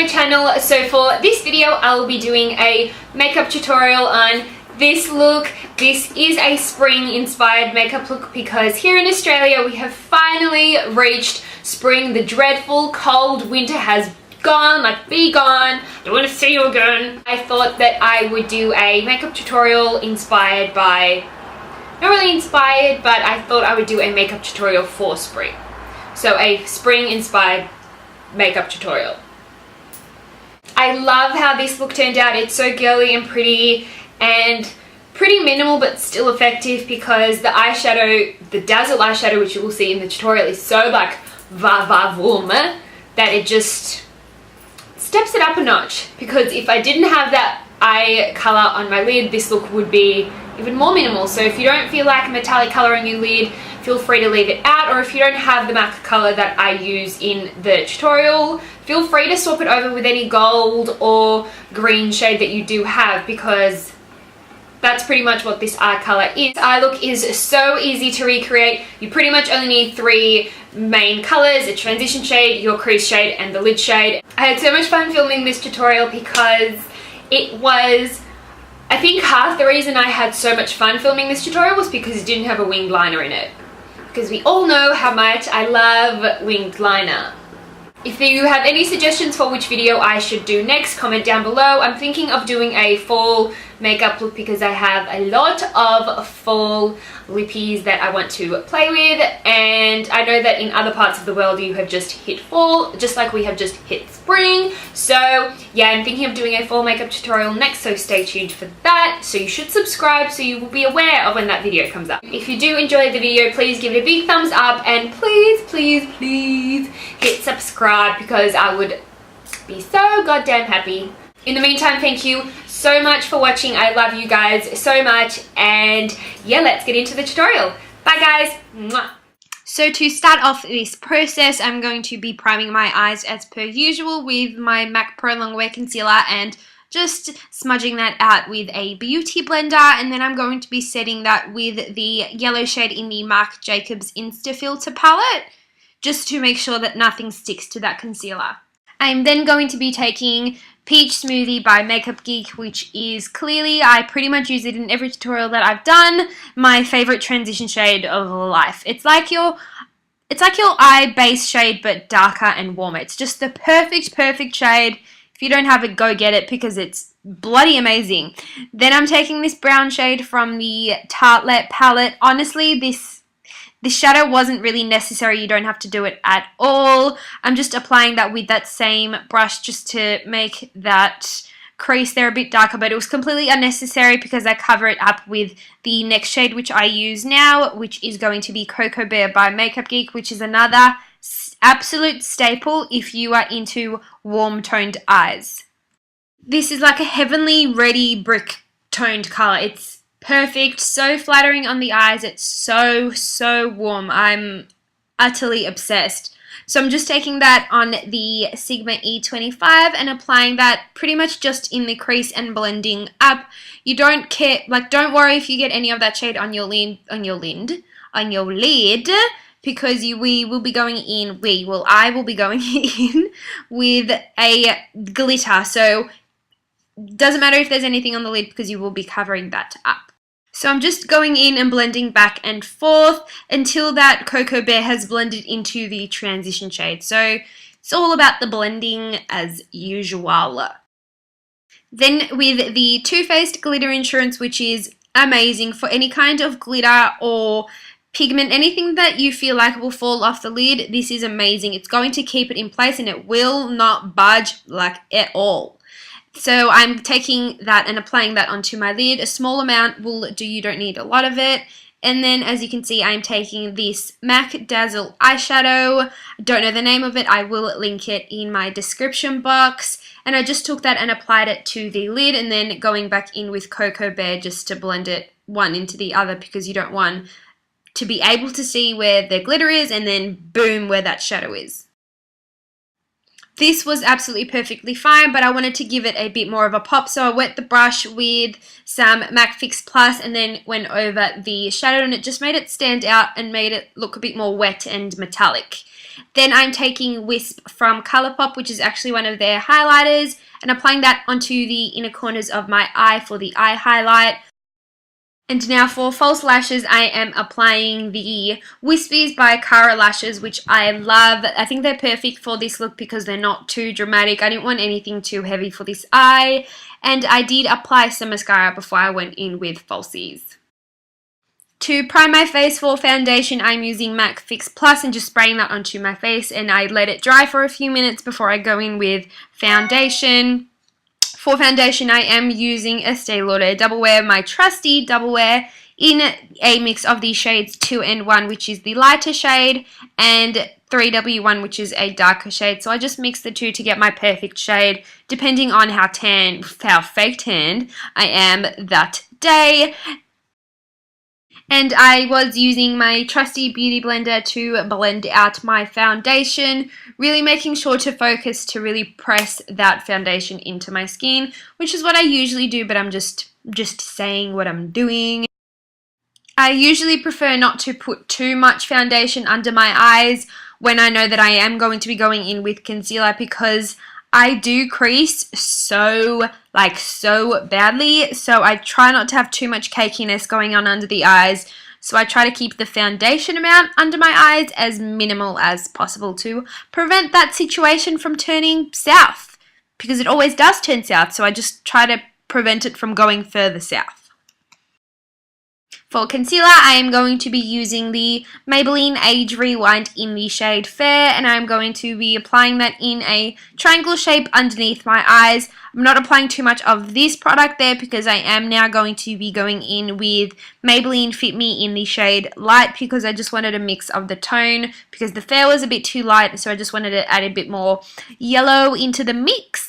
my channel. So for this video I will be doing a makeup tutorial on this look. This is a spring inspired makeup look because here in Australia we have finally reached spring. The dreadful cold winter has gone, like be gone, don't want to see you again. I thought that I would do a makeup tutorial inspired by, not really inspired, but I thought I would do a makeup tutorial for spring. So a spring inspired makeup tutorial. I love how this look turned out. It's so girly and pretty and pretty minimal but still effective because the eyeshadow, the Dazzle eyeshadow, which you will see in the tutorial, is so like va-va-voom that it just steps it up a notch, because if I didn't have that eye color on my lid, this look would be even more minimal. So if you don't feel like a metallic color on your lid, feel free to leave it out, or if you don't have the MAC color that I use in the tutorial, feel free to swap it over with any gold or green shade that you do have, because that's pretty much what this eye color is. Eye look is so easy to recreate. You pretty much only need three main colors: a transition shade, your crease shade, and the lid shade. I had so much fun filming this tutorial because it was, I think half the reason I had so much fun filming this tutorial was because it didn't have a winged liner in it. Because we all know how much I love winged liner. If you have any suggestions for which video I should do next, comment down below. I'm thinking of doing a fall makeup look because I have a lot of fall lippies that I want to play with, and I know that in other parts of the world you have just hit fall, just like we have just hit spring. So yeah, I'm thinking of doing a fall makeup tutorial next, so stay tuned for that. So you should subscribe so you will be aware of when that video comes up. If you do enjoy the video, please give it a big thumbs up, and please hit subscribe because I would be so goddamn happy. In the meantime, thank you so much for watching. I love you guys so much, and yeah, let's get into the tutorial. Bye guys. Mwah. So to start off this process, I'm going to be priming my eyes as per usual with my MAC Pro Longwear Concealer and just smudging that out with a beauty blender, and then I'm going to be setting that with the yellow shade in the Marc Jacobs Insta Filter palette, just to make sure that nothing sticks to that concealer. I'm then going to be taking Peach Smoothie by Makeup Geek, which is clearly, I pretty much use it in every tutorial that I've done, my favorite transition shade of life. It's like your eye base shade but darker and warmer. It's just the perfect shade. If you don't have it, go get it because it's bloody amazing. Then I'm taking this brown shade from the Tartelette palette. Honestly, this shadow wasn't really necessary. You don't have to do it at all. I'm just applying that with that same brush just to make that crease there a bit darker, but it was completely unnecessary because I cover it up with the next shade which I use now, which is going to be Cocoa Bear by Makeup Geek, which is another absolute staple if you are into warm toned eyes. This is like a heavenly ready brick toned color. It's perfect, so flattering on the eyes. It's so warm. I'm utterly obsessed. So I'm just taking that on the Sigma E25 and applying that pretty much just in the crease and blending up. You don't care, like, don't worry if you get any of that shade on your lid, because I will be going in with a glitter. So doesn't matter if there's anything on the lid because you will be covering that up. So I'm just going in and blending back and forth until that Cocoa Bear has blended into the transition shade. So it's all about the blending as usual. Then with the Too Faced Glitter Insurance, which is amazing for any kind of glitter or pigment, anything that you feel like will fall off the lid, this is amazing. It's going to keep it in place and it will not budge like at all. So I'm taking that and applying that onto my lid. A small amount will do, you don't need a lot of it. And then as you can see, I'm taking this MAC Dazzle eyeshadow. Don't know the name of it, I will link it in my description box. And I just took that and applied it to the lid, and then going back in with Cocoa Bear just to blend it one into the other, because you don't want to be able to see where the glitter is and then boom, where that shadow is. This was absolutely perfectly fine, but I wanted to give it a bit more of a pop, so I wet the brush with some MAC Fix Plus and then went over the shadow, and it just made it stand out and made it look a bit more wet and metallic. Then I'm taking Whisp from Colourpop, which is actually one of their highlighters, and applying that onto the inner corners of my eye for the eye highlight. And now for false lashes, I am applying the Whispies by Cara Lashes, which I love. I think they're perfect for this look because they're not too dramatic. I didn't want anything too heavy for this eye. And I did apply some mascara before I went in with falsies. To prime my face for foundation, I'm using MAC Fix Plus and just spraying that onto my face, and I let it dry for a few minutes before I go in with foundation. For foundation, I am using Estee Lauder Double Wear, my trusty Double Wear, in a mix of the shades 2 and 1, which is the lighter shade, and 3W1, which is a darker shade. So I just mix the two to get my perfect shade, depending on how fake tanned I am that day. And I was using my trusty beauty blender to blend out my foundation, really making sure to focus to really press that foundation into my skin, which is what I usually do, but I'm just saying what I'm doing. I usually prefer not to put too much foundation under my eyes when I know that I am going to be going in with concealer, because I do crease so badly, so I try not to have too much cakiness going on under the eyes. So I try to keep the foundation amount under my eyes as minimal as possible to prevent that situation from turning south, because it always does turn south, so I just try to prevent it from going further south. For concealer, I am going to be using the Maybeline Age Rewind in the shade Fair, and I'm going to be applying that in a triangle shape underneath my eyes. I'm not applying too much of this product there because I am now going to be going in with Maybelline Fit Me in the shade Light, because I just wanted a mix of the tone, because the Fair was a bit too light, so I just wanted to add a bit more yellow into the mix.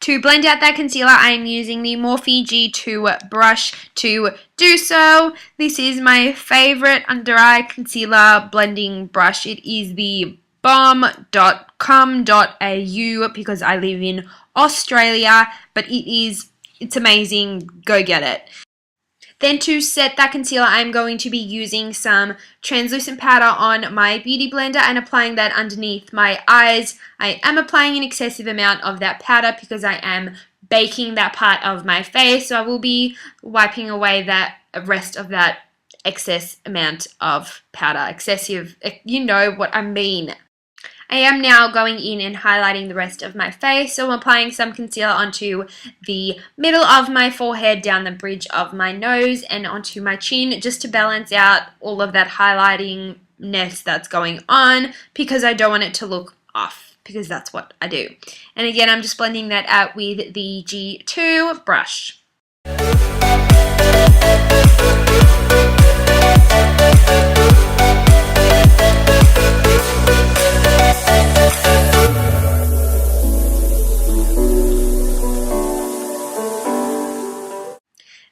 To blend out that concealer, I am using the Morphe G2 brush to do so. This is my favorite under eye concealer blending brush. It is the balm.com.au because I live in Australia, but it's amazing. Go get it. Then to set that concealer, I'm going to be using some translucent powder on my beauty blender and applying that underneath my eyes. I am applying an excessive amount of that powder because I am baking that part of my face, so I will be wiping away that rest of that excess amount of powder. Excessive, you know what I mean. I am now going in and highlighting the rest of my face, so I'm applying some concealer onto the middle of my forehead, down the bridge of my nose, and onto my chin, just to balance out all of that highlighting-ness that's going on, because I don't want it to look off, because that's what I do. And again, I'm just blending that out with the G2 brush.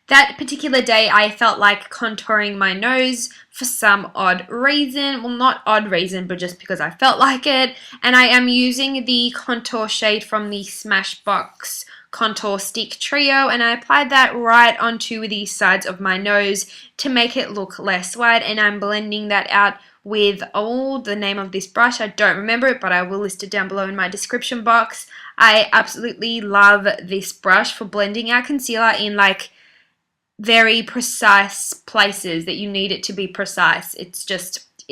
That particular day, I felt like contouring my nose for some odd reason. Well, not odd reason, but just because I felt like it. And I am using the contour shade from the Smashbox Contour Stick Trio, and I applied that right onto the sides of my nose to make it look less wide, and I'm blending that out with, the name of this brush, I don't remember it, but I will list it down below in my description box. I absolutely love this brush for blending out concealer in like very precise places that you need it to be precise. It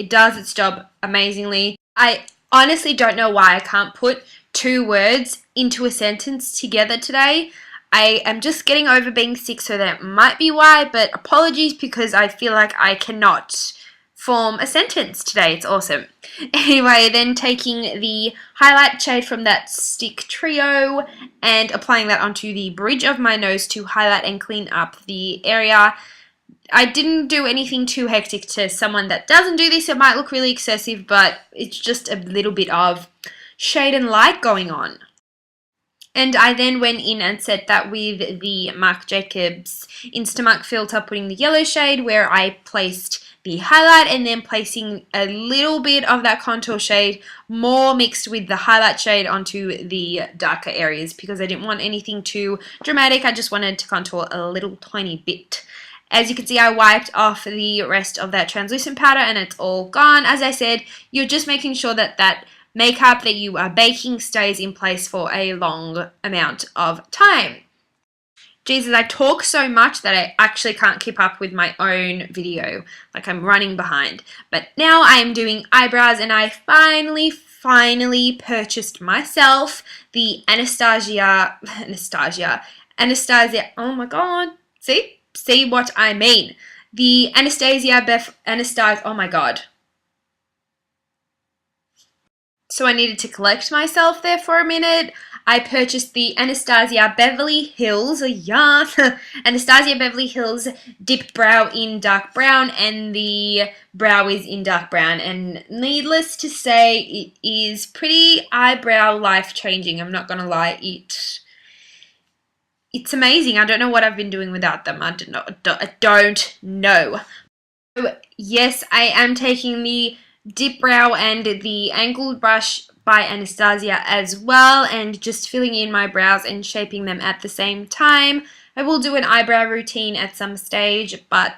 does its job amazingly. I honestly don't know why I can't put two words into a sentence together today. I am just getting over being sick, so that might be why, but apologies, because I feel like I cannot form a sentence today. It's awesome. Anyway, then taking the highlight shade from that stick trio and applying that onto the bridge of my nose to highlight and clean up the area. I didn't do anything too hectic. To someone that doesn't do this, it might look really excessive, but it's just a little bit of shade and light going on. And I then went in and set that with the Marc Jacobs Instamark filter, putting the yellow shade where I placed the highlight, and then placing a little bit of that contour shade more mixed with the highlight shade onto the darker areas, because I didn't want anything too dramatic. I just wanted to contour a little tiny bit. As you can see, I wiped off the rest of that translucent powder and it's all gone. As I said, you're just making sure that that makeup that you are baking stays in place for a long amount of time. Jesus, I talk so much that I actually can't keep up with my own video. Like, I'm running behind. But now I am doing eyebrows, and I finally purchased myself the Anastasia, oh my god, see what I mean. The Anastasia, oh my god. So I needed to collect myself there for a minute. I purchased the Anastasia Beverly Hills, Anastasia Beverly Hills Dipbrow in dark brown, and the brow is in dark brown. And needless to say, it is pretty eyebrow life-changing. I'm not gonna lie, it's amazing. I don't know what I've been doing without them. I don't know. So, yes, I am taking the Dipbrow and the angled brush by Anastasia as well, and just filling in my brows and shaping them at the same time. I will do an eyebrow routine at some stage, but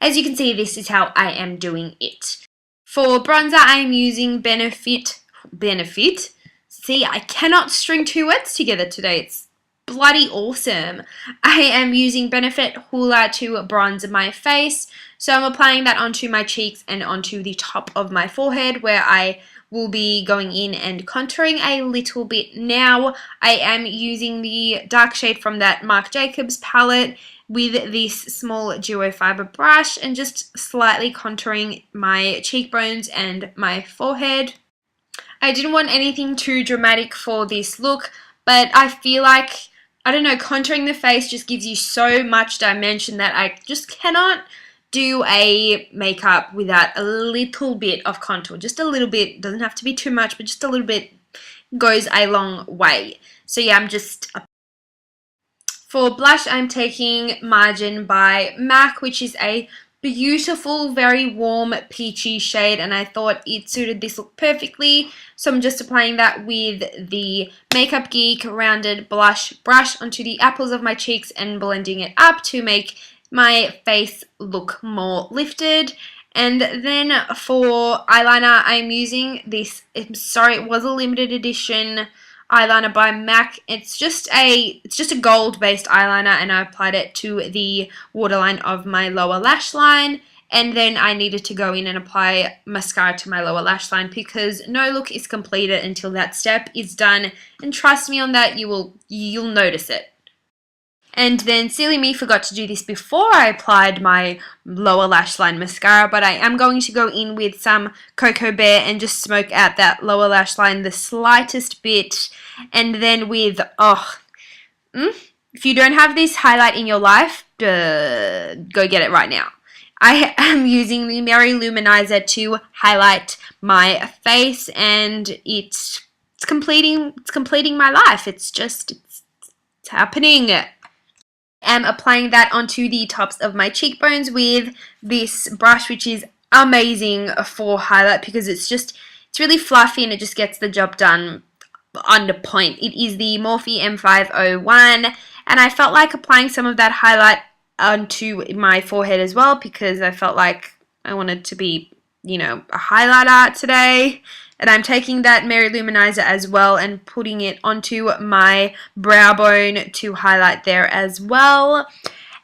as you can see, this is how I am doing it. For bronzer, I am using Benefit. See, I cannot string two words together today. It's bloody awesome. I am using Benefit Hoola to bronze my face. So I'm applying that onto my cheeks and onto the top of my forehead, where I will be going in and contouring a little bit now. I am using the dark shade from that Marc Jacobs palette with this small duo fiber brush and just slightly contouring my cheekbones and my forehead. I didn't want anything too dramatic for this look, but I feel like, I don't know, contouring the face just gives you so much dimension that I just cannot do a makeup without a little bit of contour. Just a little bit, doesn't have to be too much, but just a little bit goes a long way. So yeah, for blush, I'm taking Margin by MAC, which is a beautiful, very warm, peachy shade, and I thought it suited this look perfectly. So I'm just applying that with the Makeup Geek rounded blush brush onto the apples of my cheeks and blending it up to make my face look more lifted. And then for eyeliner, I'm using this, it was a limited edition eyeliner by MAC. It's just a gold based eyeliner, and I applied it to the waterline of my lower lash line. And then I needed to go in and apply mascara to my lower lash line, because no look is completed until that step is done. And trust me on that, you'll notice it. And then, silly me, forgot to do this before I applied my lower lash line mascara, but I am going to go in with some Cocoa Bear and just smoke out that lower lash line the slightest bit. And then with, if you don't have this highlight in your life, go get it right now. I am using the Merry Luminizer to highlight my face, and it's completing my life. It's happening. I'm applying that onto the tops of my cheekbones with this brush, which is amazing for highlight because it's really fluffy and it just gets the job done on the point. It is the Morphe M501, and I felt like applying some of that highlight onto my forehead as well, because I felt like I wanted to be, a highlighter today. And I'm taking that Merry Luminizer as well and putting it onto my brow bone to highlight there as well.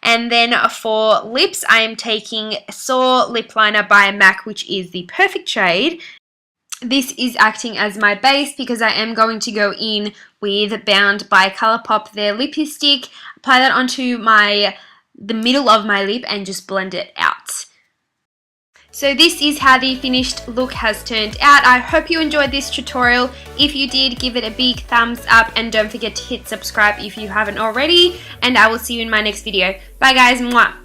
And then for lips, I am taking Soar Lip Liner by MAC, which is the perfect shade. This is acting as my base because I am going to go in with Bound by Colourpop, their Lippie stick, apply that onto the middle of my lip and just blend it out. So this is how the finished look has turned out. I hope you enjoyed this tutorial. If you did, give it a big thumbs up and don't forget to hit subscribe if you haven't already. And I will see you in my next video. Bye guys. Mwah.